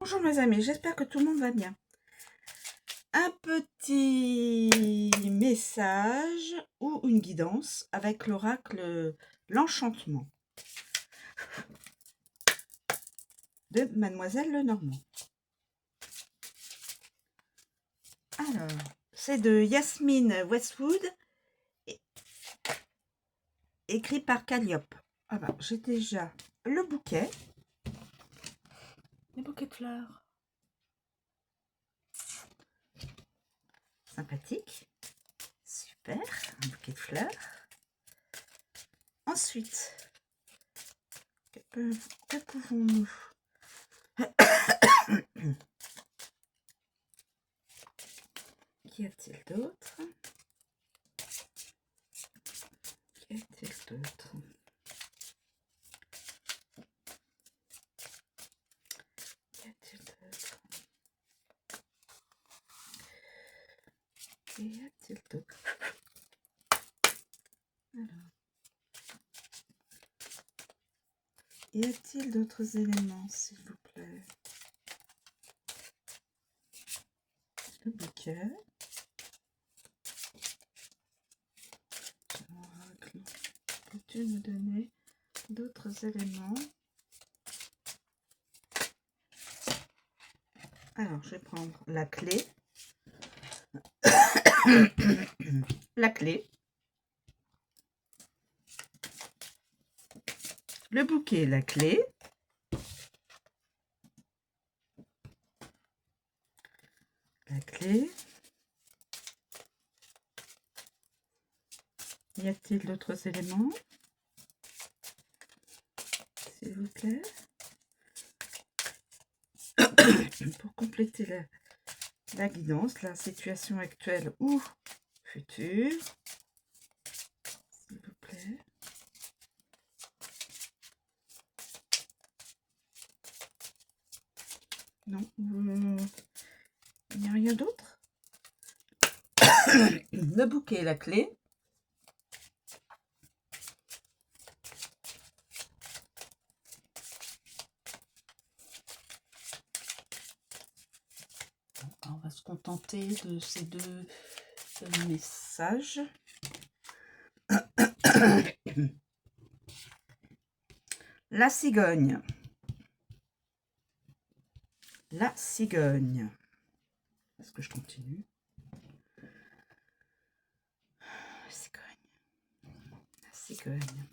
Bonjour mes amis, j'espère que tout le monde va bien. Un petit message ou une guidance avec l'oracle L'Enchantement de Mademoiselle Lenormand. Alors, c'est de Yasmine Westwood, écrit par Calliope. Ah bah, j'ai déjà le bouquet. Les bouquets de fleurs. Sympathique. Super, un bouquet de fleurs. Ensuite, que pouvons-nous Qu'y a-t-il d'autre? Qu'y a-t-il d'autre? Qu'y a-t-il d'autre? Qu'y a-t-il d'autre? Alors, y a-t-il d'autres éléments, s'il vous plaît? Le bouquet. L'oracle. Peux-tu nous donner d'autres éléments? Alors, je vais prendre la clé. La clé. Le bouquet, la clé. La clé. Y a-t-il d'autres éléments, s'il vous plaît? Pour compléter la guidance, la situation actuelle ou future, s'il vous plaît. Non, il n'y a rien d'autre. Le bouquet, la clé. On va se contenter de ces deux messages. La cigogne. La cigogne. Est-ce que je continue? La cigogne. La cigogne.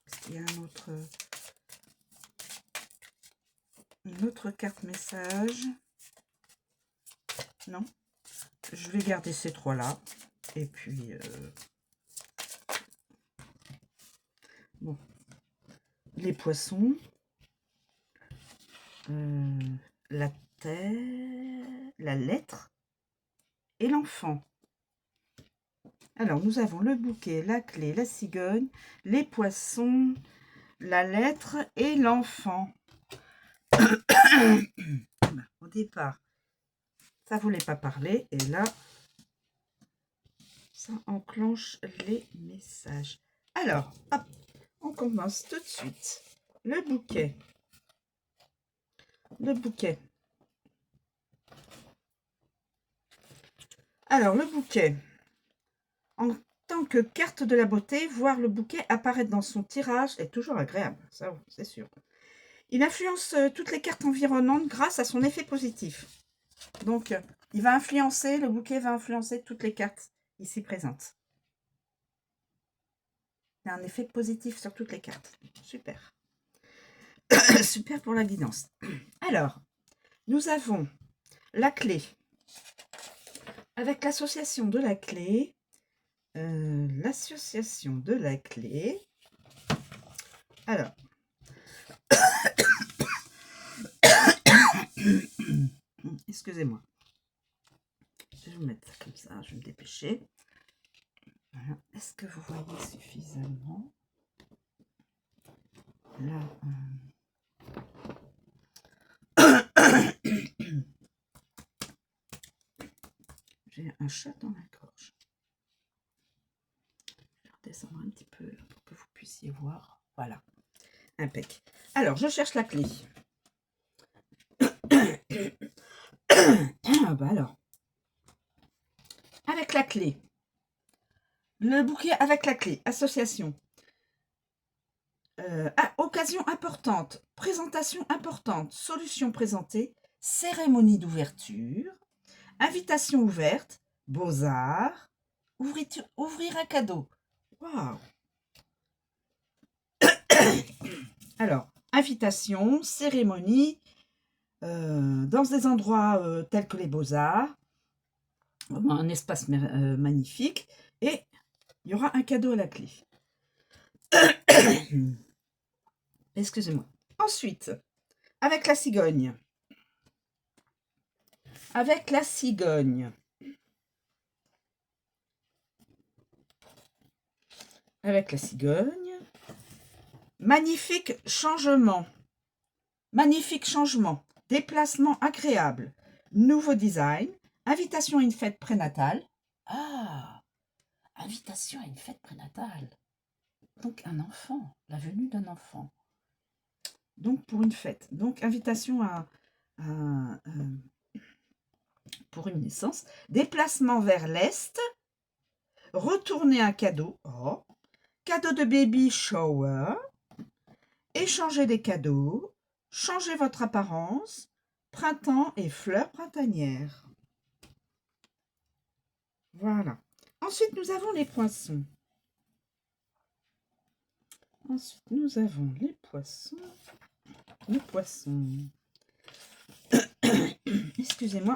Est-ce qu'il y a une autre carte message? Non. Je vais garder ces trois-là. Et puis... bon. Les poissons. La terre. La lettre. Et l'enfant. Alors, nous avons le bouquet, la clé, la cigogne, les poissons, la lettre et l'enfant. Au départ, ça ne voulait pas parler. Et là, ça enclenche les messages. Alors, hop, on commence tout de suite. Le bouquet. Le bouquet. Alors, le bouquet. En tant que carte de la beauté, voir le bouquet apparaître dans son tirage est toujours agréable. Ça, c'est sûr. Il influence toutes les cartes environnantes grâce à son effet positif. Donc, il va influencer, le bouquet va influencer toutes les cartes ici présentes. Il y a un effet positif sur toutes les cartes. Super. Super pour la guidance. Alors, nous avons la clé. Avec l'association de la clé, alors, excusez-moi. Je vais vous mettre ça comme ça, je vais me dépêcher. Voilà. Est-ce que vous voyez suffisamment? Là, j'ai un chat dans la gorge. Je vais redescendre un petit peu là, pour que vous puissiez voir. Voilà, impec. Alors, je cherche la clé. Ah bah alors, avec la clé. Le bouquet avec la clé. Association. Occasion importante. Présentation importante. Solution présentée. Cérémonie d'ouverture. Invitation ouverte. Beaux-arts. Ouvrir un cadeau. Waouh! Alors, invitation, cérémonie, dans des endroits tels que les Beaux-Arts, un espace magnifique, et il y aura un cadeau à la clé. Excusez-moi. Ensuite, avec la cigogne. Avec la cigogne. Avec la cigogne. Magnifique changement. Magnifique changement. Déplacement agréable. Nouveau design. Invitation à une fête prénatale. Ah! Invitation à une fête prénatale. Donc un enfant. La venue d'un enfant. Donc pour une fête. Donc invitation pour une naissance. Déplacement vers l'est. Retourner un cadeau. Oh. Cadeau de baby shower. Échanger des cadeaux. Changer votre apparence. Printemps et fleurs printanières. Voilà. Ensuite, nous avons les poissons. Ensuite, nous avons les poissons. Les poissons. Excusez-moi.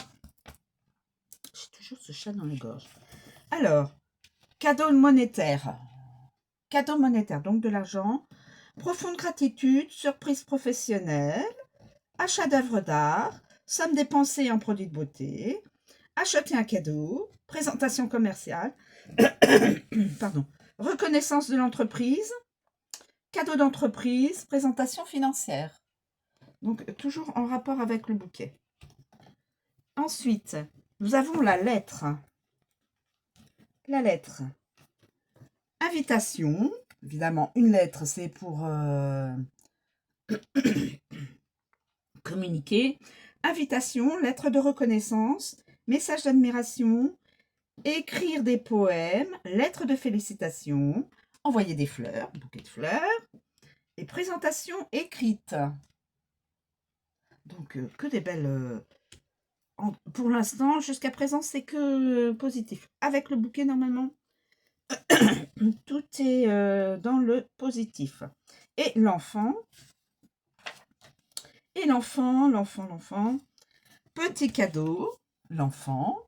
J'ai toujours ce chat dans la gorge. Alors, cadeau monétaire. Cadeau monétaire, donc de l'argent. Profonde gratitude, surprise professionnelle, achat d'œuvres d'art, somme dépensée en produits de beauté, acheter un cadeau, présentation commerciale, pardon, reconnaissance de l'entreprise, cadeau d'entreprise, présentation financière. Donc, toujours en rapport avec le bouquet. Ensuite, nous avons la lettre. La lettre. Invitation. Évidemment, une lettre, c'est pour communiquer. Invitation, lettre de reconnaissance, message d'admiration, écrire des poèmes, lettre de félicitations, envoyer des fleurs, bouquet de fleurs, et présentation écrite. Donc, que des belles... pour l'instant, jusqu'à présent, c'est que positif. Avec le bouquet, normalement, tout est dans le positif. Et l'enfant, petit cadeau, l'enfant,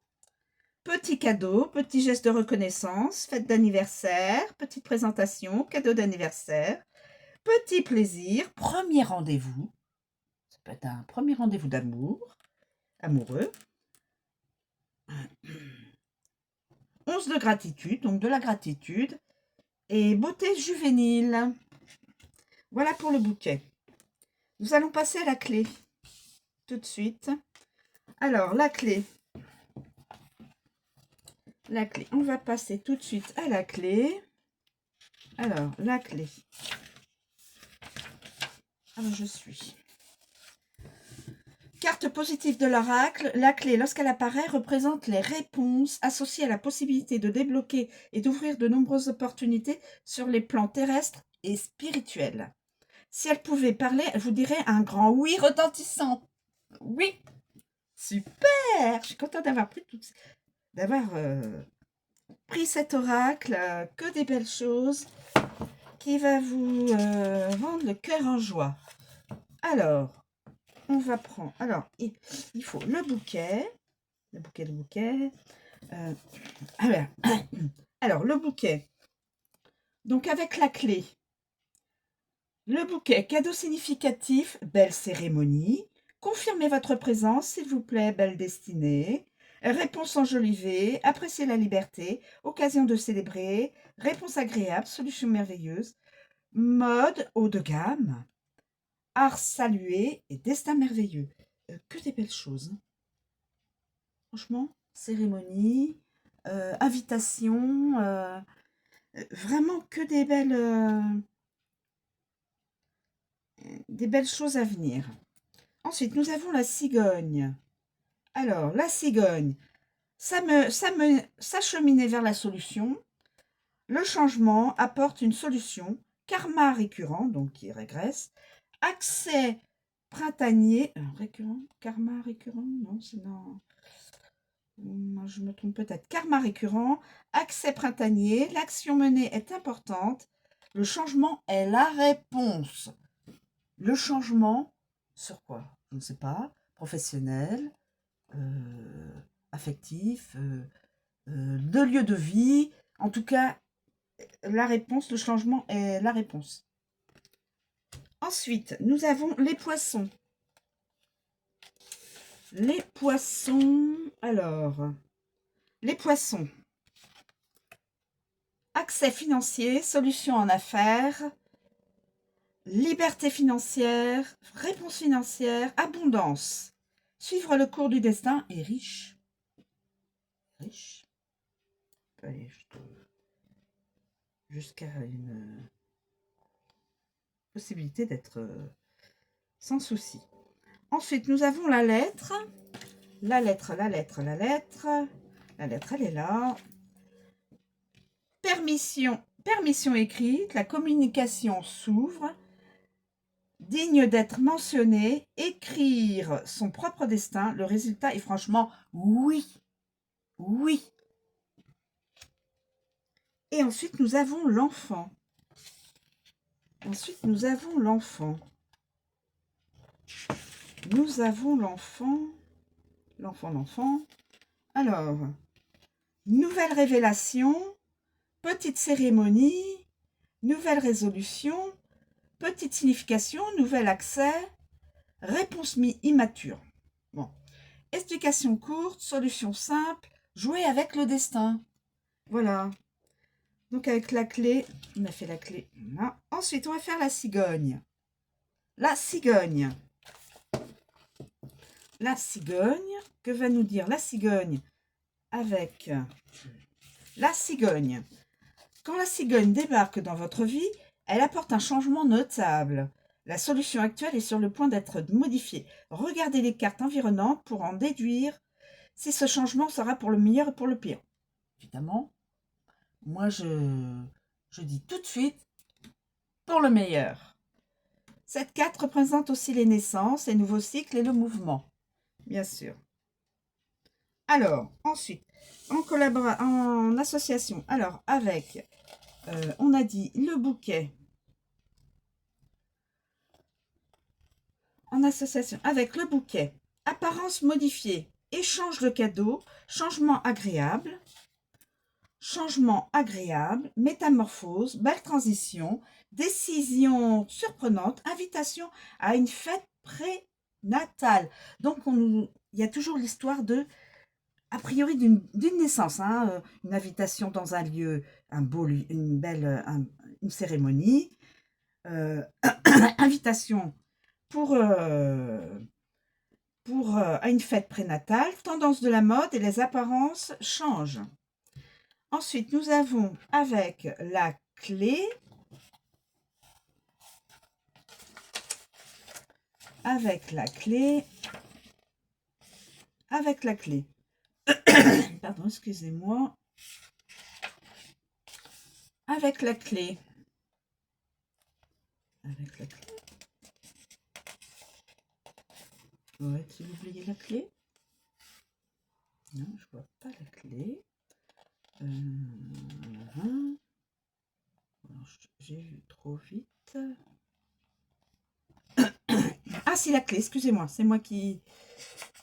petit cadeau, petit geste de reconnaissance, fête d'anniversaire, petite présentation, cadeau d'anniversaire, petit plaisir, premier rendez-vous, ça peut être un premier rendez-vous amoureux, 11 de gratitude, donc de la gratitude, et beauté juvénile. Voilà pour le bouquet. Nous allons passer à la clé, tout de suite. Alors, la clé, on va passer tout de suite à la clé. Alors, la clé. Alors, je suis. Carte positive de l'oracle. La clé, lorsqu'elle apparaît, représente les réponses associées à la possibilité de débloquer et d'ouvrir de nombreuses opportunités sur les plans terrestres et spirituels. Si elle pouvait parler, elle vous dirait un grand oui retentissant. Oui, super. Je suis contente d'avoir pris cet oracle, que des belles choses, qui va vous rendre le cœur en joie. Alors, on va prendre... Alors, il faut le bouquet. Alors, le bouquet. Donc, avec la clé. Le bouquet, cadeau significatif, belle cérémonie. Confirmez votre présence, s'il vous plaît, belle destinée. Réponse enjolivée, appréciez la liberté, occasion de célébrer, réponse agréable, solution merveilleuse, mode haut de gamme, art salué et destin merveilleux. Que des belles choses. Franchement, cérémonie, invitation, vraiment que des belles... des belles choses à venir. Ensuite, nous avons la cigogne. Alors, la cigogne, s'acheminer vers la solution. Le changement apporte une solution. Karma récurrent, donc qui régresse. Accès printanier. Récurrent, karma récurrent, non, c'est non. Je me trompe peut-être. Karma récurrent, accès printanier, l'action menée est importante. Le changement est la réponse. Le changement, sur quoi? Je ne sais pas. Professionnel, affectif, de lieu de vie. En tout cas, la réponse, le changement est la réponse. Ensuite, nous avons les poissons. Les poissons, alors, les poissons. Accès financier, solution en affaires, liberté financière, réponse financière, abondance. Suivre le cours du destin et riche. Riche. On peut aller jusqu'à une possibilité d'être sans souci. Ensuite, nous avons la lettre. La lettre, la lettre, la lettre. La lettre, elle est là. Permission écrite. La communication s'ouvre. Digne d'être mentionné. Écrire son propre destin. Le résultat est franchement oui. Oui. Et ensuite, nous avons l'enfant. Ensuite, nous avons l'enfant. Nous avons l'enfant. L'enfant. Alors, nouvelle révélation, petite cérémonie, nouvelle résolution, petite signification, nouvel accès, réponse immature. Bon. Explication courte, solution simple, jouer avec le destin. Voilà. Donc avec la clé, on a fait la clé. Voilà. Ensuite, on va faire la cigogne. La cigogne. La cigogne, que va nous dire la cigogne avec la cigogne? Quand la cigogne débarque dans votre vie, elle apporte un changement notable. La solution actuelle est sur le point d'être modifiée. Regardez les cartes environnantes pour en déduire si ce changement sera pour le meilleur ou pour le pire. Évidemment, moi je dis tout de suite pour le meilleur. Cette carte représente aussi les naissances, les nouveaux cycles et le mouvement, bien sûr. Alors, ensuite, en association, alors avec, on a dit le bouquet, en association avec le bouquet, apparence modifiée, échange de cadeaux, changement agréable, métamorphose, belle transition, décision surprenante, invitation à une fête prénatale. Donc, il y a toujours l'histoire de, a priori, d'une naissance, hein, une invitation dans un lieu, une belle une cérémonie, invitation à une fête prénatale, tendance de la mode et les apparences changent. Ensuite, nous avons avec la clé, pardon, excusez-moi, avec la clé, aurait-il oublié la clé? Non, je vois pas la clé. J'ai vu trop vite. Ah, c'est la clé, excusez-moi, c'est moi qui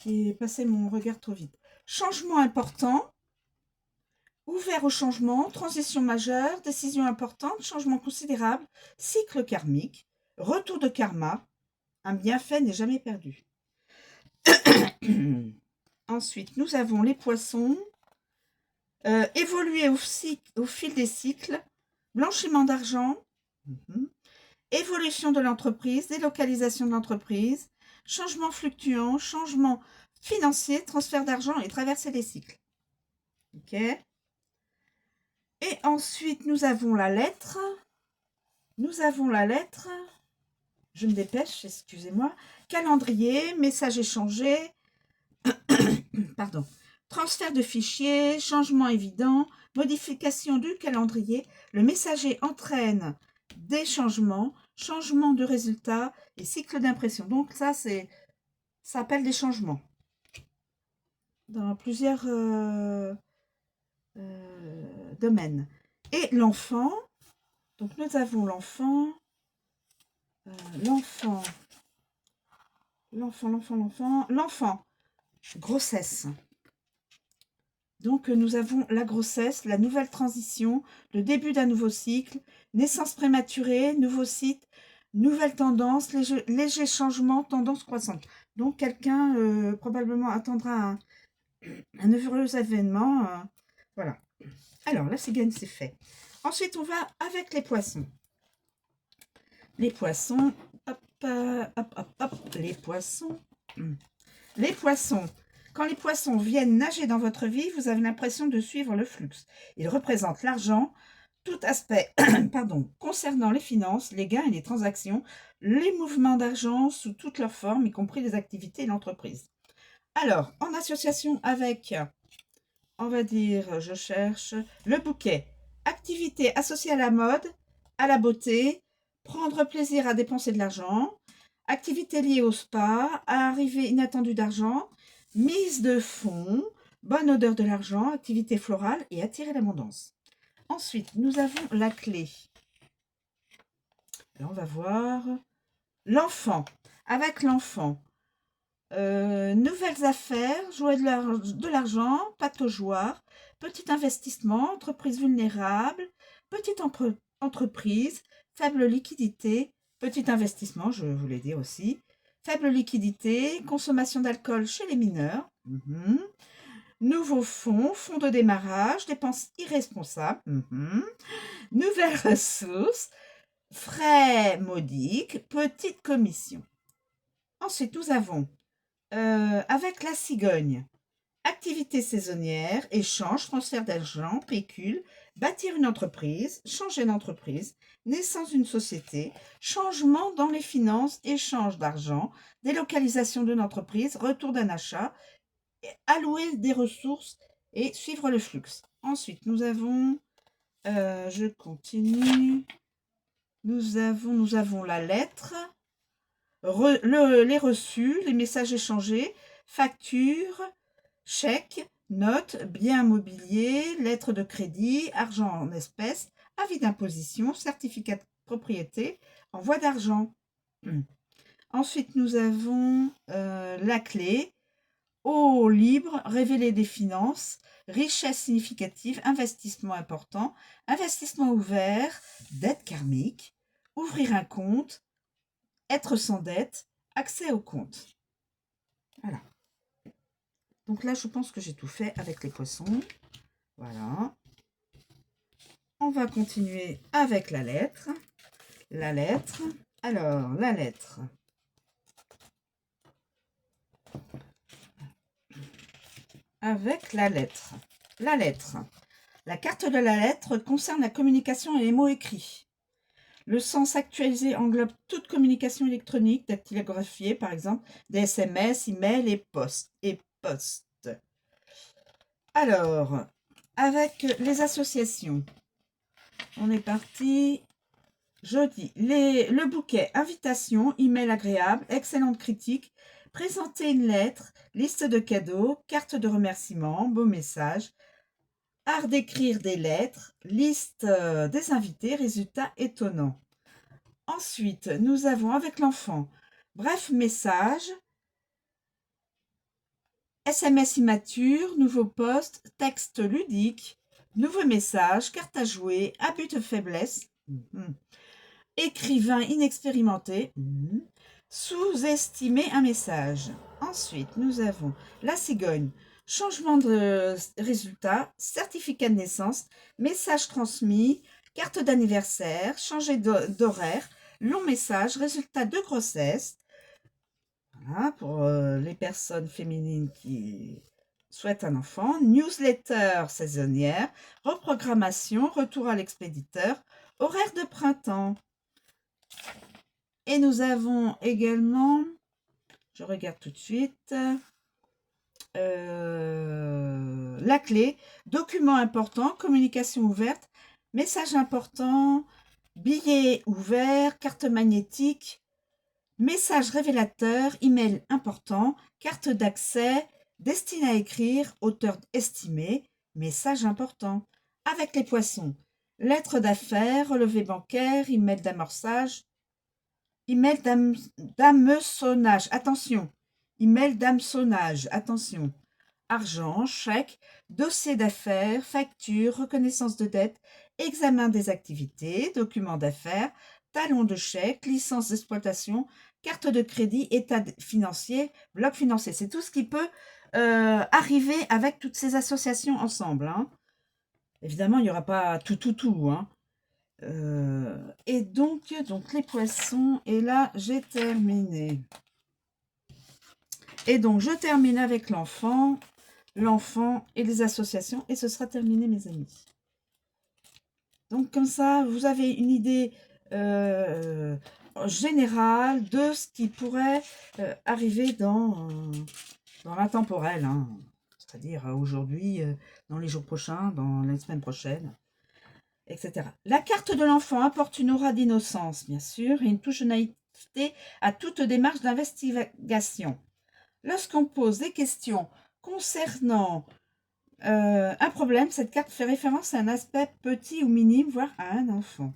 ai passé mon regard trop vite. Changement important, ouvert au changement, transition majeure, décision importante, changement considérable, cycle karmique, retour de karma, un bienfait n'est jamais perdu. Ensuite, nous avons les poissons, évoluer au fil des cycles, blanchiment d'argent, évolution de l'entreprise, délocalisation de l'entreprise, changement fluctuant, changement financier, transfert d'argent et traverser les cycles. Ok. Et ensuite, nous avons la lettre. Je me dépêche, excusez-moi. Calendrier, message échangé, pardon. Transfert de fichiers, changement évident, modification du calendrier. Le messager entraîne des changements, changement de résultat et cycle d'impression. Donc ça appelle des changements dans plusieurs domaines. Et l'enfant, donc nous avons l'enfant, grossesse. Donc nous avons la grossesse, la nouvelle transition, le début d'un nouveau cycle, naissance prématurée, nouveau cycle, nouvelle tendance, léger changement, tendance croissante. Donc quelqu'un probablement attendra un heureux événement. Voilà. Alors la cigogne, c'est fait. Ensuite, on va avec les poissons. Les poissons, hop, les poissons. Les poissons. Quand les poissons viennent nager dans votre vie, vous avez l'impression de suivre le flux. Ils représentent l'argent, tout aspect concernant les finances, les gains et les transactions, les mouvements d'argent sous toutes leurs formes, y compris les activités et l'entreprise. Alors, en association avec, on va dire, je cherche, le bouquet. Activité associée à la mode, à la beauté, prendre plaisir à dépenser de l'argent, activité liée au spa, arrivée inattendue d'argent, mise de fonds, bonne odeur de l'argent, activité florale et attirer l'abondance. Ensuite, nous avons la clé. Alors, on va voir l'enfant. Avec l'enfant, nouvelles affaires, jouer de l'argent, pataugeoire, petit investissement, entreprise vulnérable, petite entreprise, faible liquidité, petit investissement, je voulais dire aussi, faible liquidité, consommation d'alcool chez les mineurs, nouveau fonds, fonds de démarrage, dépenses irresponsables, nouvelles ressources, frais modiques, petite commission. Ensuite, nous avons avec la cigogne, activité saisonnière, échange, transfert d'argent, pécule, bâtir une entreprise, changer d'entreprise, naissance d'une société, changement dans les finances, échange d'argent, délocalisation d'une entreprise, retour d'un achat, allouer des ressources et suivre le flux. Ensuite, nous avons, je continue, nous avons la lettre, les reçus, les messages échangés, factures, chèques, notes, biens immobiliers, lettres de crédit, argent en espèces, avis d'imposition, certificat de propriété, envoi d'argent. Ensuite, nous avons la clé, eau libre, révéler des finances, richesse significative, investissement important, investissement ouvert, dette karmique, ouvrir un compte, être sans dette, accès au compte. Voilà. Donc là, je pense que j'ai tout fait avec les poissons. Voilà. On va continuer avec la lettre. La lettre. Alors, la lettre. Avec la lettre. La lettre. La carte de la lettre concerne la communication et les mots écrits. Le sens actualisé englobe toute communication électronique, dactylographiée par exemple, des SMS, emails et postes. Alors, avec les associations, on est parti. Jeudi, le bouquet, invitation, email agréable, excellente critique, présenter une lettre, liste de cadeaux, carte de remerciement, beau message, art d'écrire des lettres, liste des invités, résultats étonnants. Ensuite, nous avons avec l'enfant, bref message, SMS immature, nouveau poste, texte ludique, nouveau message, carte à jouer, abus de faiblesse, écrivain inexpérimenté, sous-estimer un message. Ensuite, nous avons la cigogne, changement de résultat, certificat de naissance, message transmis, carte d'anniversaire, changer d'horaire, long message, résultat de grossesse. Voilà, pour les personnes féminines qui souhaitent un enfant. Newsletter saisonnière, reprogrammation, retour à l'expéditeur, horaire de printemps. Et nous avons également, je regarde tout de suite, la clé, document important, communication ouverte, message important, billet ouvert, carte magnétique, message révélateur, email important, carte d'accès, destinée à écrire, auteur estimé, message important. Avec les poissons, lettre d'affaires, relevé bancaire, email d'amorçage, email d'hameçonnage, attention, email d'hameçonnage, attention, argent, chèque, dossier d'affaires, facture, reconnaissance de dette, examen des activités, document d'affaires, talon de chèque, licence d'exploitation, carte de crédit, état financier, bloc financier. C'est tout ce qui peut arriver avec toutes ces associations ensemble, hein. Évidemment, il n'y aura pas tout, hein. Et donc les poissons, et là, j'ai terminé. Et donc, je termine avec l'enfant et les associations, et ce sera terminé, mes amis. Donc, comme ça, vous avez une idée générale de ce qui pourrait arriver dans l'intemporel, hein. C'est-à-dire aujourd'hui, dans les jours prochains, dans les semaines prochaines, etc. La carte de l'enfant apporte une aura d'innocence, bien sûr, et une touche de naïveté à toute démarche d'investigation. Lorsqu'on pose des questions concernant un problème, cette carte fait référence à un aspect petit ou minime, voire à un enfant.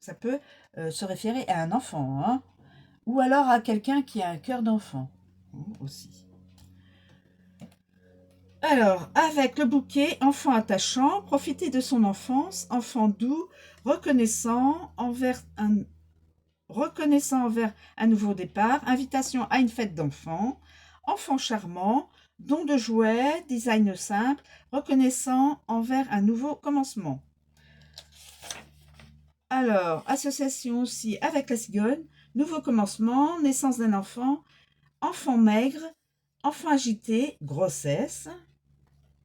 Ça peut se référer à un enfant, hein, ou alors à quelqu'un qui a un cœur d'enfant, aussi. Alors, avec le bouquet, enfant attachant, profiter de son enfance, enfant doux, reconnaissant envers un nouveau départ, invitation à une fête d'enfants, enfant charmant, don de jouets, design simple, reconnaissant envers un nouveau commencement. Alors, association aussi avec la cigogne, nouveau commencement, naissance d'un enfant, enfant maigre, enfant agité, grossesse,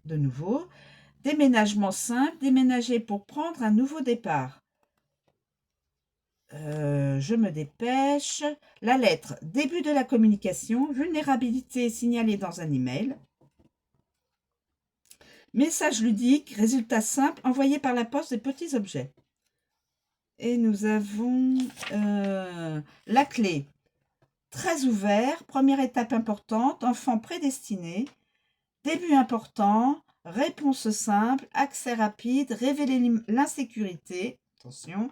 de nouveau, déménagement simple, déménager pour prendre un nouveau départ. Je me dépêche. La lettre, début de la communication, vulnérabilité signalée dans un email. Message ludique, résultat simple, envoyé par la poste des petits objets. Et nous avons la clé. Très ouvert, première étape importante, enfant prédestiné, début important, réponse simple, accès rapide, révéler l'insécurité, attention,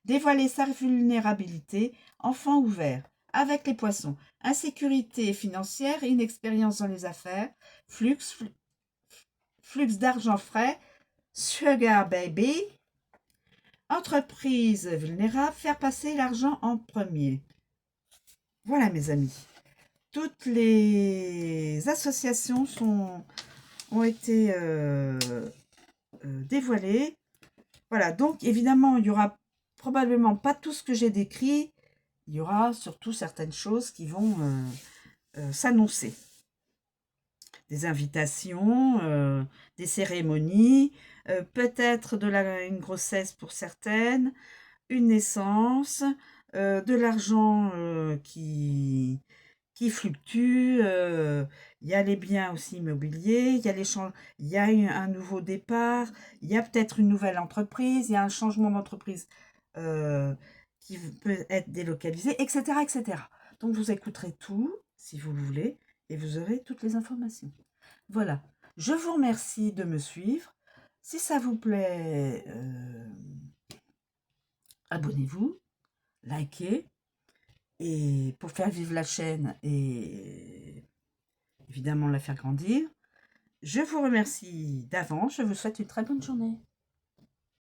dévoiler sa vulnérabilité, enfant ouvert. Avec les poissons, insécurité financière, inexpérience dans les affaires, flux d'argent frais, sugar baby, entreprise vulnérable, faire passer l'argent en premier. Voilà mes amis, toutes les associations ont été dévoilées. Voilà, donc évidemment il y aura probablement pas tout ce que j'ai décrit, il y aura surtout certaines choses qui vont s'annoncer. Des invitations, des cérémonies, peut-être une grossesse pour certaines, une naissance, de l'argent qui fluctue, il y a les biens aussi immobiliers, il y a un nouveau départ, il y a peut-être une nouvelle entreprise, il y a un changement d'entreprise qui peut être délocalisé, etc., etc. Donc, vous écouterez tout, si vous le voulez, et vous aurez toutes les informations. Voilà. Je vous remercie de me suivre. Si ça vous plaît, abonnez-vous, likez, et pour faire vivre la chaîne et évidemment la faire grandir. Je vous remercie d'avance. Je vous souhaite une très bonne journée.